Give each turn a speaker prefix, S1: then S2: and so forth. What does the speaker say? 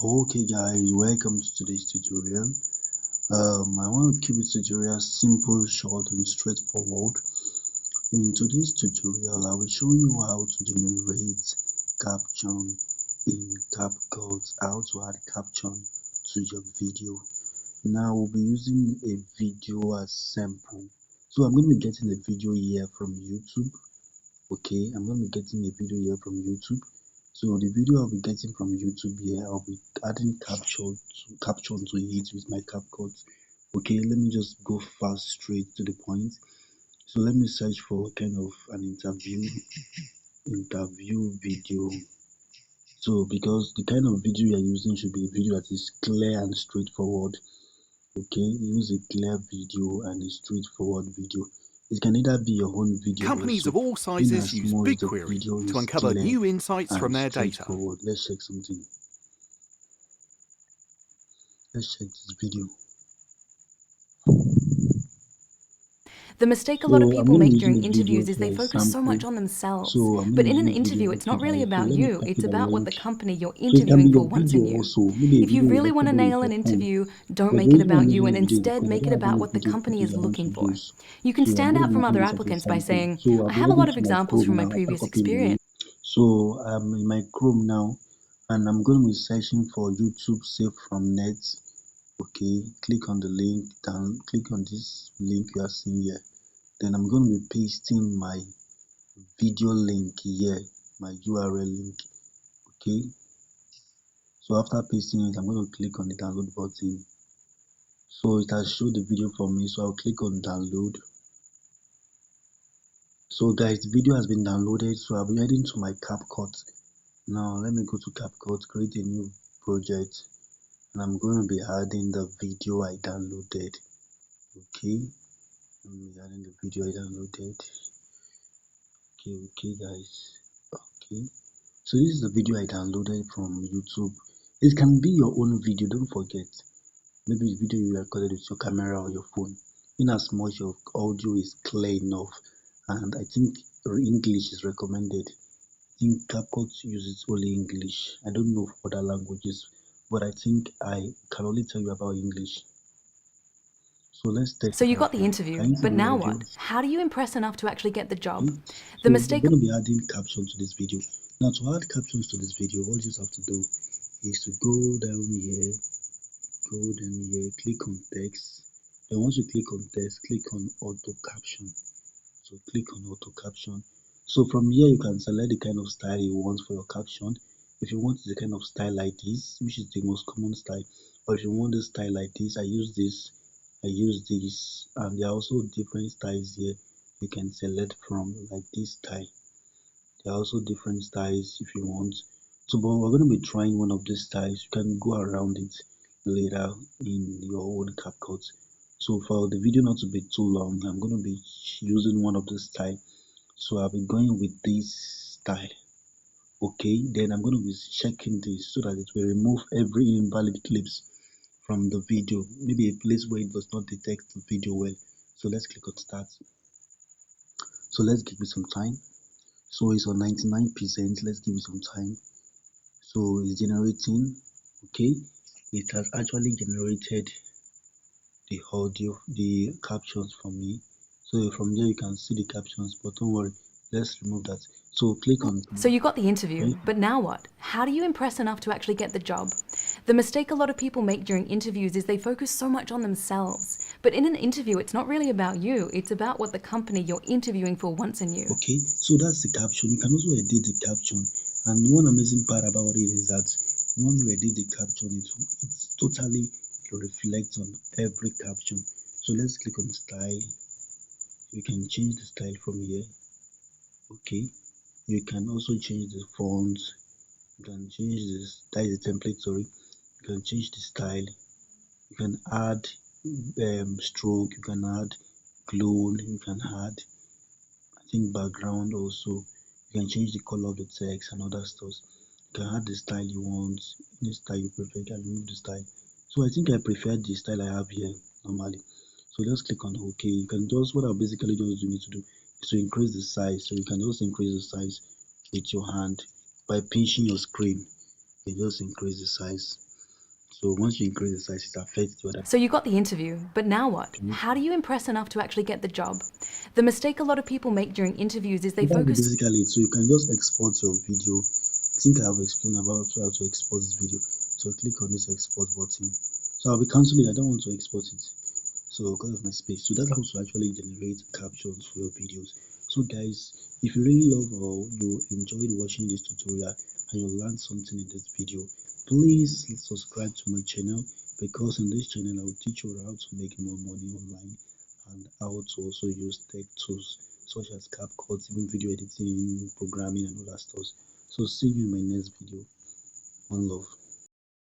S1: Okay guys, welcome to today's tutorial. I want to keep this tutorial simple, short and straightforward. In today's tutorial, I will show you how to generate caption in Capcut, how to add caption to your video. Now we'll be using a video as sample. So I'm going to be getting a video here from YouTube. Okay, I'm going to be getting a video here from YouTube. So the video I'll be getting from YouTube here, I'll be adding caption to it with my CapCut. Okay, let me just go fast straight to the point. So let me search for kind of an interview video. So because the kind of video you're using should be a video that is clear and straightforward. Okay, use a clear video and a straightforward video. It can either be your own video
S2: Companies
S1: also,
S2: of all
S1: in
S2: sizes
S1: as
S2: use
S1: much as the
S2: BigQuery
S1: video
S2: to
S1: is
S2: uncover
S1: clear
S2: new insights from
S1: and
S2: their data.
S1: straightforward. Let's check something. Let's check this video.
S3: The mistake a lot of people make during interviews is they focus so much on themselves. But in an interview, it's not really about you, it's about what the company you're interviewing for wants in you. If you really want to nail an interview, don't make it about you and instead make it about what the company is looking for. You can stand out from other applicants by saying, I have a lot of examples from my previous experience.
S1: So I'm in my Chrome now and I'm going to be searching for YouTube Save from Net. Okay, click on the link, click on this link you are seeing here. Then I'm going to be pasting my video link here, my URL link. Okay, so after pasting it, I'm going to click on the download button. So it has showed the video for me, so I'll click on download. So guys, the video has been downloaded, so I'll be heading to my CapCut. Now let me go to CapCut, create a new project, and I'm going to be adding the video I downloaded. Okay, I'm adding the video I downloaded. Okay guys, okay, so this is the video I downloaded from YouTube. It can be your own video, don't forget. Maybe the video you recorded with your camera or your phone, in as much your audio is clear enough, and I think English is recommended. I think CapCut uses only English. I don't know other languages, but I think I can only tell you about English. So let's test.
S3: So you got the interview, but now what? How do you impress enough to actually get the job?
S1: The mistake. I'm going to be adding captions to this video. Now to add captions to this video, all you just have to do is to go down here, click on text. Then once you click on text, click on auto caption. So click on auto caption. So from here you can select the kind of style you want for your caption. If you want the kind of style like this, which is the most common style, or if you want the style like this, I use this, and there are also different styles here you can select from, like this style. There are also different styles if you want. So but we're going to be trying one of these styles. You can go around it later in your own CapCut. So for the video not to be too long, I'm going to be using one of the style. So I'll be going with this style. Okay, then I'm going to be checking this so that it will remove every invalid clips from the video, maybe a place where it does not detect the video well. So let's click on start. So let's give it some time. So it's on 99%. Let's give it some time. So it's generating. Okay, it has actually generated the audio, the captions for me. So from there you can see the captions, but don't worry, let's remove that. So click on.
S3: So you got the interview, but now what? How do you impress enough to actually get the job? The mistake a lot of people make during interviews is they focus so much on themselves. But in an interview, it's not really about you, it's about what the company you're interviewing for wants in you.
S1: Okay, so that's the caption. You can also edit the caption. And one amazing part about it is that when you edit the caption, it's totally reflects on every caption. So let's click on style. You can change the style from here. Okay, you can also change the font. You can change this, that is the template, sorry. You can change the style. You can add stroke, you can add clone, you can add, I think, background also. You can change the color of the text and other stuff. You can add the style you want, any style you prefer. You can remove the style. So I think I prefer the style I have here normally. So just click on OK. You can just, what I basically just need to do is to increase the size. So you can just increase the size with your hand by pinching your screen. You just increase the size. So once you increase the size, it affects the other.
S3: So you got the interview, but now what? How do you impress enough to actually get the job? The mistake a lot of people make during interviews is they
S1: So that's
S3: focus.
S1: basically it. So you can just export your video. I think I've explained about how to export this video. So click on this export button. So I'll be canceling it. I don't want to export it. So because of my space. So that's how to actually generate captions for your videos. So guys, if you really love or you enjoyed watching this tutorial and you learned something in this video, please subscribe to my channel, because in this channel I will teach you how to make more money online and how to also use tech tools such as Capcut, even video editing, programming and all that stuff. So see you in my next video. One love.